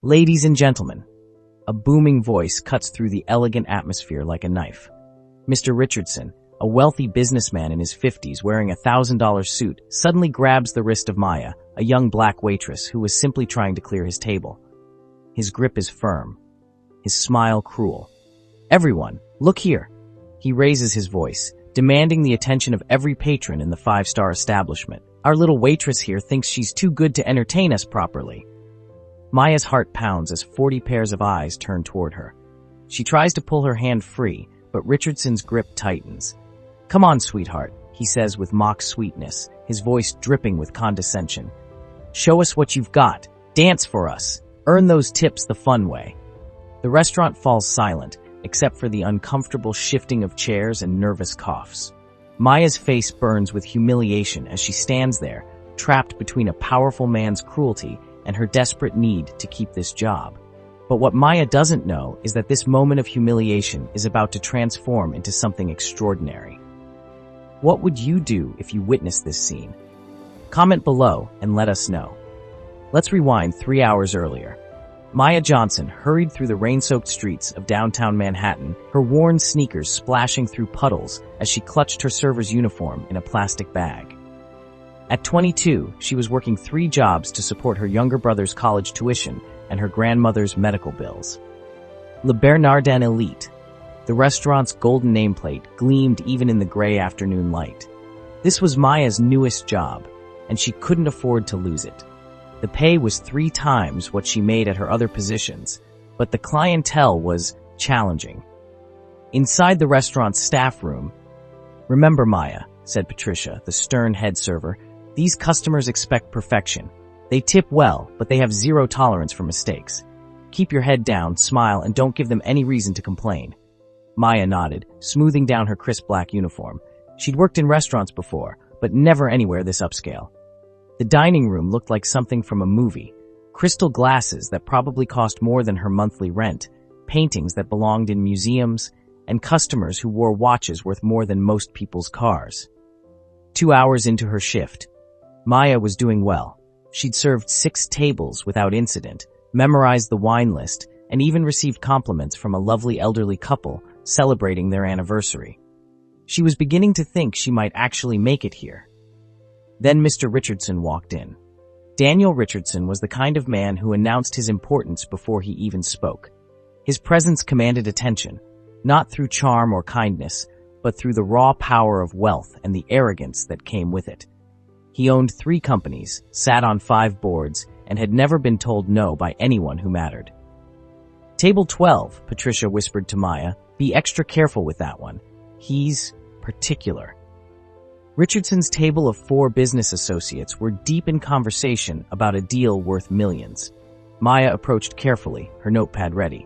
Ladies and gentlemen, a booming voice cuts through the elegant atmosphere like a knife. Mr. Richardson, a wealthy businessman in his 50s wearing a $1,000 suit, suddenly grabs the wrist of Maya, a young black waitress who was simply trying to clear his table. His grip is firm, his smile cruel. "Everyone, look here." He raises his voice, demanding the attention of every patron in the five-star establishment. "Our little waitress here thinks she's too good to entertain us properly." Maya's heart pounds as 40 pairs of eyes turn toward her. She tries to pull her hand free, but Richardson's grip tightens. "Come on, sweetheart," he says with mock sweetness, his voice dripping with condescension. "Show us what you've got. Dance for us. Earn those tips the fun way." The restaurant falls silent, except for the uncomfortable shifting of chairs and nervous coughs. Maya's face burns with humiliation as she stands there, trapped between a powerful man's cruelty and her desperate need to keep this job. But what Maya doesn't know is that this moment of humiliation is about to transform into something extraordinary. What would you do if you witnessed this scene? Comment below and let us know. Let's rewind 3 hours earlier. Maya Johnson hurried through the rain-soaked streets of downtown Manhattan, her worn sneakers splashing through puddles as she clutched her server's uniform in a plastic bag. At 22, she was working 3 jobs to support her younger brother's college tuition and her grandmother's medical bills. Le Bernardin Elite, the restaurant's golden nameplate, gleamed even in the gray afternoon light. This was Maya's newest job, and she couldn't afford to lose it. The pay was 3 times what she made at her other positions, but the clientele was challenging. Inside the restaurant's staff room, "Remember, Maya," said Patricia, the stern head server, "these customers expect perfection. They tip well, but they have zero tolerance for mistakes. Keep your head down, smile, and don't give them any reason to complain." Maya nodded, smoothing down her crisp black uniform. She'd worked in restaurants before, but never anywhere this upscale. The dining room looked like something from a movie. Crystal glasses that probably cost more than her monthly rent, paintings that belonged in museums, and customers who wore watches worth more than most people's cars. 2 hours into her shift, Maya was doing well. She'd served 6 tables without incident, memorized the wine list, and even received compliments from a lovely elderly couple celebrating their anniversary. She was beginning to think she might actually make it here. Then Mr. Richardson walked in. Daniel Richardson was the kind of man who announced his importance before he even spoke. His presence commanded attention, not through charm or kindness, but through the raw power of wealth and the arrogance that came with it. He owned 3 companies, sat on 5 boards, and had never been told no by anyone who mattered. "Table 12, Patricia whispered to Maya. "Be extra careful with that one. He's particular." Richardson's table of 4 business associates were deep in conversation about a deal worth millions. Maya approached carefully, her notepad ready.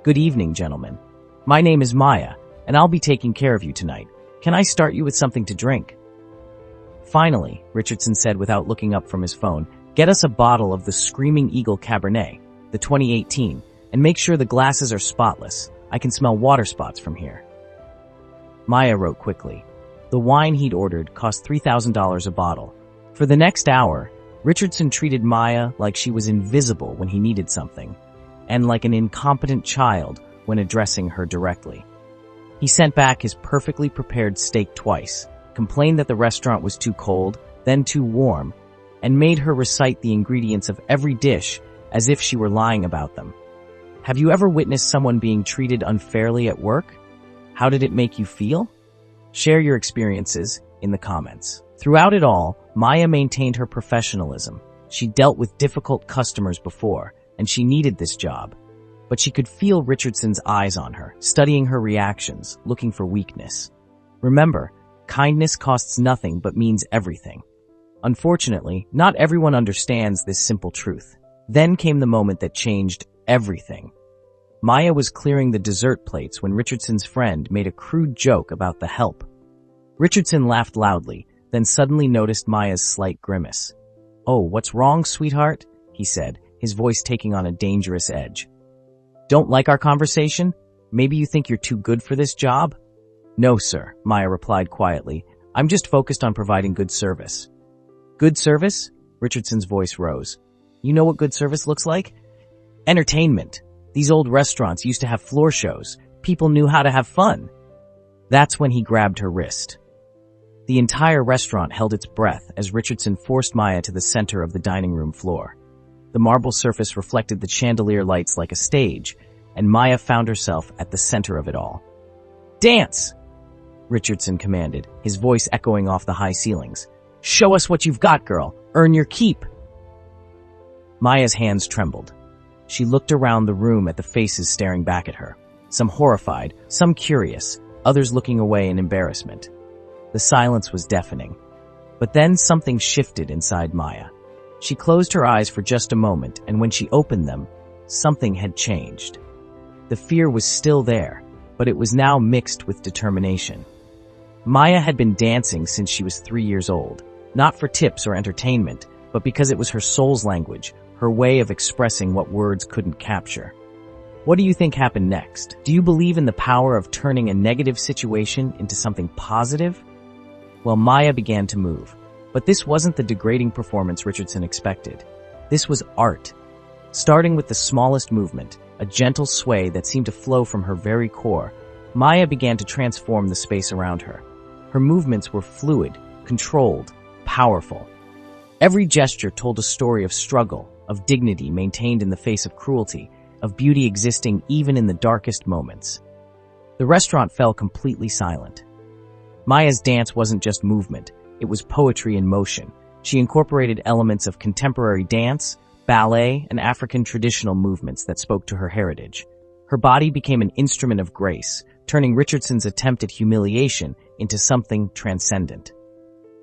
"Good evening, gentlemen. My name is Maya, and I'll be taking care of you tonight. Can I start you with something to drink?" "Finally," Richardson said without looking up from his phone, "get us a bottle of the Screaming Eagle Cabernet, the 2018, and make sure the glasses are spotless. I can smell water spots from here." Maya wrote quickly. The wine he'd ordered cost $3,000 a bottle. For the next hour, Richardson treated Maya like she was invisible when he needed something, and like an incompetent child when addressing her directly. He sent back his perfectly prepared steak twice, complained that the restaurant was too cold, then too warm, and made her recite the ingredients of every dish as if she were lying about them. Have you ever witnessed someone being treated unfairly at work? How did it make you feel? Share your experiences in the comments. Throughout it all, Maya maintained her professionalism. She dealt with difficult customers before, and she needed this job. But she could feel Richardson's eyes on her, studying her reactions, looking for weakness. Remember, kindness costs nothing but means everything. Unfortunately, not everyone understands this simple truth. Then came the moment that changed everything. Maya was clearing the dessert plates when Richardson's friend made a crude joke about the help. Richardson laughed loudly, then suddenly noticed Maya's slight grimace. "Oh, what's wrong, sweetheart?" he said, his voice taking on a dangerous edge. "Don't like our conversation? Maybe you think you're too good for this job?" "No, sir," Maya replied quietly. "I'm just focused on providing good service." "Good service?" Richardson's voice rose. "You know what good service looks like?" Entertainment. These old restaurants used to have floor shows. People knew how to have fun. That's when he grabbed her wrist. The entire restaurant held its breath as Richardson forced Maya to the center of the dining room floor. The marble surface reflected the chandelier lights like a stage, and Maya found herself at the center of it all. "Dance!" Richardson commanded, his voice echoing off the high ceilings. "Show us what you've got, girl. Earn your keep." Maya's hands trembled. She looked around the room at the faces staring back at her, some horrified, some curious, others looking away in embarrassment. The silence was deafening. But then something shifted inside Maya. She closed her eyes for just a moment, and when she opened them, something had changed. The fear was still there, but it was now mixed with determination. Maya had been dancing since she was 3 years old, not for tips or entertainment, but because it was her soul's language, her way of expressing what words couldn't capture. What do you think happened next? Do you believe in the power of turning a negative situation into something positive? Well, Maya began to move. But this wasn't the degrading performance Richardson expected. This was art. Starting with the smallest movement, a gentle sway that seemed to flow from her very core, Maya began to transform the space around her. Her movements were fluid, controlled, powerful. Every gesture told a story of struggle, of dignity maintained in the face of cruelty, of beauty existing even in the darkest moments. The restaurant fell completely silent. Maya's dance wasn't just movement. It was poetry in motion. She incorporated elements of contemporary dance, ballet, and African traditional movements that spoke to her heritage. Her body became an instrument of grace, turning Richardson's attempt at humiliation into something transcendent.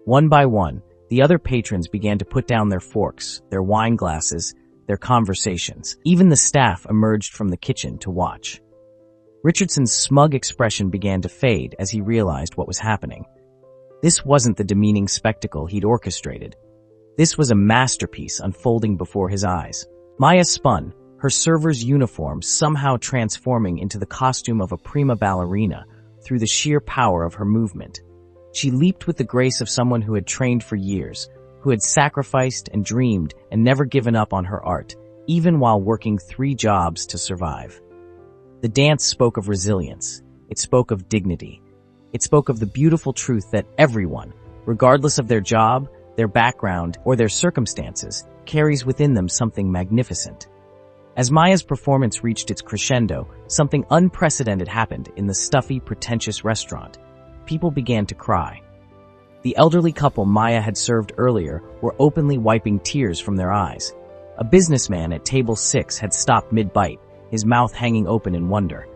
One by one, the other patrons began to put down their forks, their wine glasses, their conversations. Even the staff emerged from the kitchen to watch. Richardson's smug expression began to fade as he realized what was happening. This wasn't the demeaning spectacle he'd orchestrated. This was a masterpiece unfolding before his eyes. Maya spun, her server's uniform somehow transforming into the costume of a prima ballerina through the sheer power of her movement. She leaped with the grace of someone who had trained for years, who had sacrificed and dreamed and never given up on her art, even while working 3 jobs to survive. The dance spoke of resilience. It spoke of dignity. It spoke of the beautiful truth that everyone, regardless of their job, their background, or their circumstances, carries within them something magnificent. As Maya's performance reached its crescendo, something unprecedented happened in the stuffy, pretentious restaurant. People began to cry. The elderly couple Maya had served earlier were openly wiping tears from their eyes. A businessman at table 6 had stopped mid-bite, his mouth hanging open in wonder.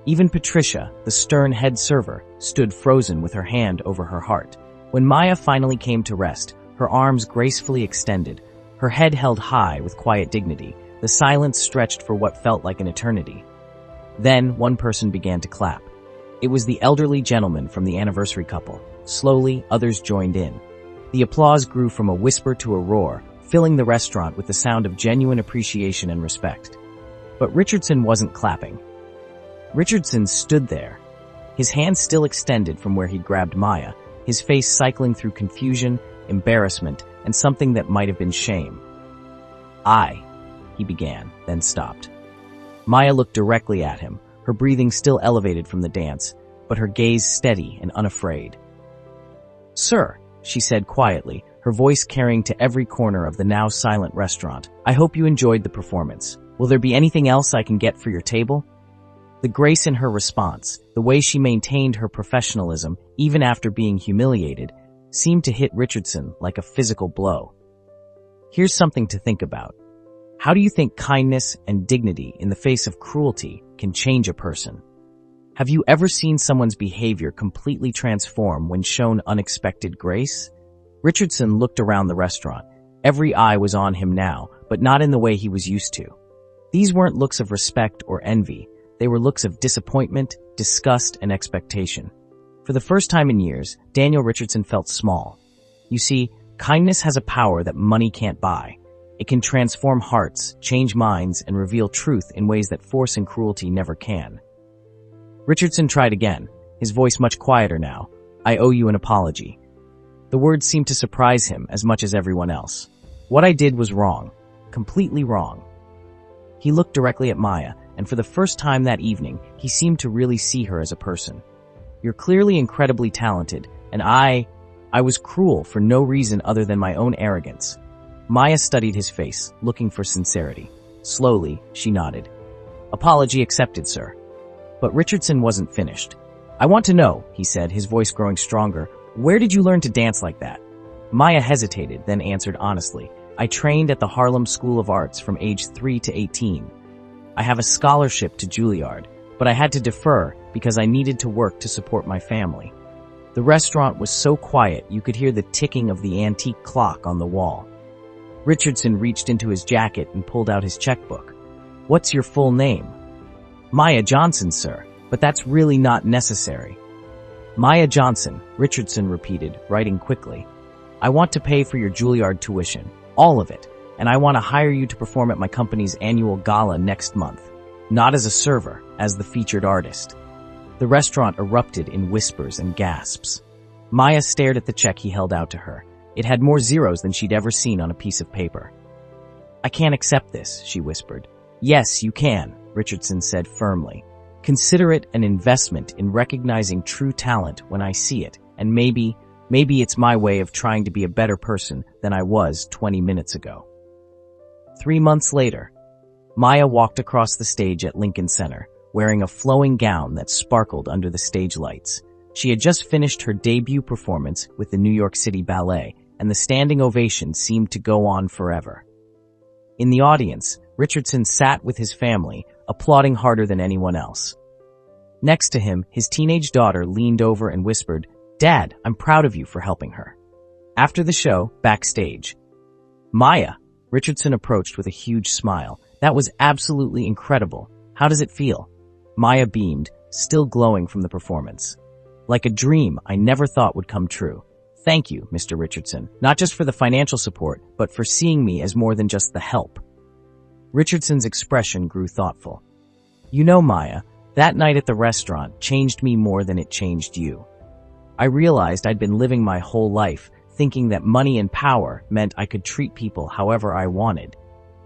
Even Patricia, the stern head server, stood frozen with her hand over her heart. When Maya finally came to rest, her arms gracefully extended, her head held high with quiet dignity, the silence stretched for what felt like an eternity. Then one person began to clap. It was the elderly gentleman from the anniversary couple. Slowly, others joined in. The applause grew from a whisper to a roar, filling the restaurant with the sound of genuine appreciation and respect. But Richardson wasn't clapping. Richardson stood there, his hand still extended from where he'd grabbed Maya, his face cycling through confusion, embarrassment, and something that might have been shame. He began, then stopped. Maya looked directly at him, her breathing still elevated from the dance, but her gaze steady and unafraid. "Sir," she said quietly, her voice carrying to every corner of the now silent restaurant, "I hope you enjoyed the performance. Will there be anything else I can get for your table?" The grace in her response, the way she maintained her professionalism even after being humiliated, seemed to hit Richardson like a physical blow. Here's something to think about. How do you think kindness and dignity in the face of cruelty can change a person? Have you ever seen someone's behavior completely transform when shown unexpected grace? Richardson looked around the restaurant. Every eye was on him now, but not in the way he was used to. These weren't looks of respect or envy. They were looks of disappointment, disgust, and expectation. For the first time in years, Daniel Richardson felt small. You see, kindness has a power that money can't buy. It can transform hearts, change minds, and reveal truth in ways that force and cruelty never can. Richardson tried again, his voice much quieter now. "I owe you an apology." The words seemed to surprise him as much as everyone else. "What I did was wrong. Completely wrong." He looked directly at Maya, and for the first time that evening, he seemed to really see her as a person. "You're clearly incredibly talented, and I was cruel for no reason other than my own arrogance." Maya studied his face, looking for sincerity. Slowly, she nodded. "Apology accepted, sir." But Richardson wasn't finished. "I want to know," he said, his voice growing stronger, "where did you learn to dance like that?" Maya hesitated, then answered honestly, "I trained at the Harlem School of Arts from age 3 to 18. I have a scholarship to Juilliard, but I had to defer because I needed to work to support my family." The restaurant was so quiet you could hear the ticking of the antique clock on the wall. Richardson reached into his jacket and pulled out his checkbook. "What's your full name?" "Maya Johnson, sir, but that's really not necessary." "Maya Johnson," Richardson repeated, writing quickly. "I want to pay for your Juilliard tuition, all of it, and I want to hire you to perform at my company's annual gala next month. Not as a server, as the featured artist." The restaurant erupted in whispers and gasps. Maya stared at the check he held out to her. It had more zeros than she'd ever seen on a piece of paper. "I can't accept this," she whispered. "Yes, you can," Richardson said firmly. "Consider it an investment in recognizing true talent when I see it, and maybe it's my way of trying to be a better person than I was 20 minutes ago." 3 months later, Maya walked across the stage at Lincoln Center, wearing a flowing gown that sparkled under the stage lights. She had just finished her debut performance with the New York City Ballet, and the standing ovation seemed to go on forever. In the audience, Richardson sat with his family, applauding harder than anyone else. Next to him, his teenage daughter leaned over and whispered, "Dad, I'm proud of you for helping her." After the show, backstage, "Maya," Richardson approached with a huge smile. "That was absolutely incredible. How does it feel?" Maya beamed, still glowing from the performance. "Like a dream I never thought would come true. Thank you, Mr. Richardson, not just for the financial support, but for seeing me as more than just the help." Richardson's expression grew thoughtful. "You know, Maya, that night at the restaurant changed me more than it changed you. I realized I'd been living my whole life thinking that money and power meant I could treat people however I wanted.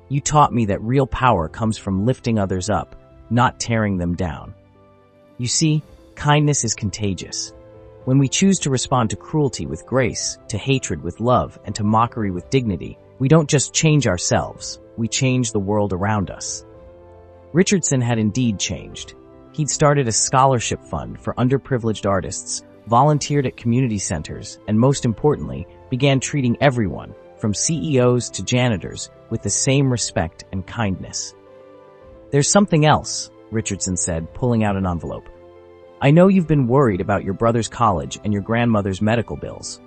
You taught me that real power comes from lifting others up, not tearing them down. You see, kindness is contagious. When we choose to respond to cruelty with grace, to hatred with love, and to mockery with dignity, we don't just change ourselves, we change the world around us." Richardson had indeed changed. He'd started a scholarship fund for underprivileged artists, volunteered at community centers, and most importantly, began treating everyone, from CEOs to janitors, with the same respect and kindness. "There's something else," Richardson said, pulling out an envelope. "I know you've been worried about your brother's college and your grandmother's medical bills."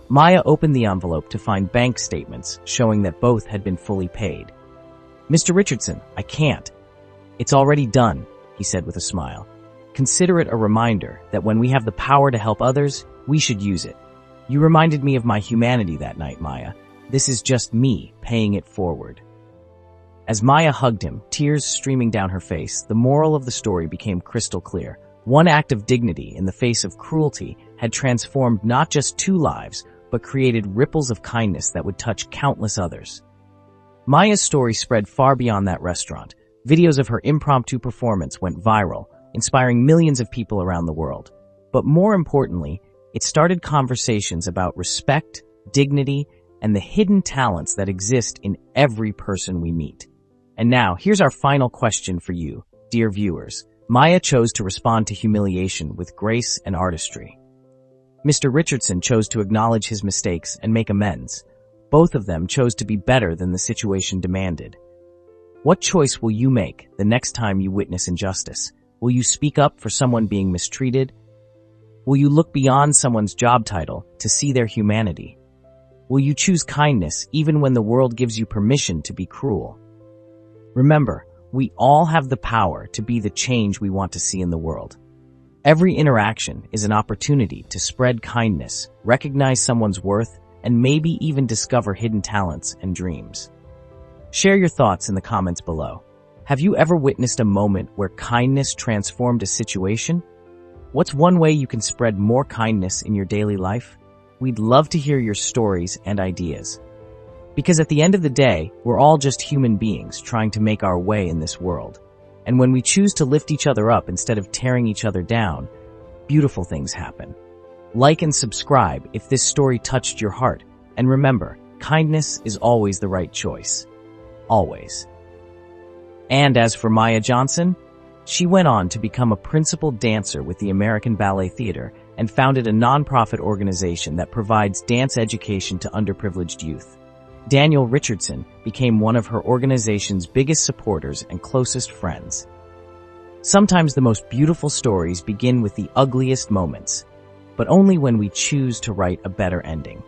Maya opened the envelope to find bank statements showing that both had been fully paid. "Mr. Richardson, I can't." "It's already done," he said with a smile. "Consider it a reminder that when we have the power to help others, we should use it. You reminded me of my humanity that night, Maya. This is just me paying it forward." As Maya hugged him, tears streaming down her face, the moral of the story became crystal clear. One act of dignity in the face of cruelty had transformed not just 2 lives, but created ripples of kindness that would touch countless others. Maya's story spread far beyond that restaurant. Videos of her impromptu performance went viral, inspiring millions of people around the world. But more importantly, it started conversations about respect, dignity, and the hidden talents that exist in every person we meet. And now, here's our final question for you, dear viewers. Maya chose to respond to humiliation with grace and artistry. Mr. Richardson chose to acknowledge his mistakes and make amends. Both of them chose to be better than the situation demanded. What choice will you make the next time you witness injustice? Will you speak up for someone being mistreated? Will you look beyond someone's job title to see their humanity? Will you choose kindness even when the world gives you permission to be cruel? Remember, we all have the power to be the change we want to see in the world. Every interaction is an opportunity to spread kindness, recognize someone's worth, and maybe even discover hidden talents and dreams. Share your thoughts in the comments below. Have you ever witnessed a moment where kindness transformed a situation? What's one way you can spread more kindness in your daily life? We'd love to hear your stories and ideas. Because at the end of the day, we're all just human beings trying to make our way in this world. And when we choose to lift each other up instead of tearing each other down, beautiful things happen. Like and subscribe if this story touched your heart. And remember, kindness is always the right choice. Always. And as for Maya Johnson, she went on to become a principal dancer with the American Ballet Theater and founded a nonprofit organization that provides dance education to underprivileged youth. Daniel Richardson became one of her organization's biggest supporters and closest friends. Sometimes the most beautiful stories begin with the ugliest moments, but only when we choose to write a better ending.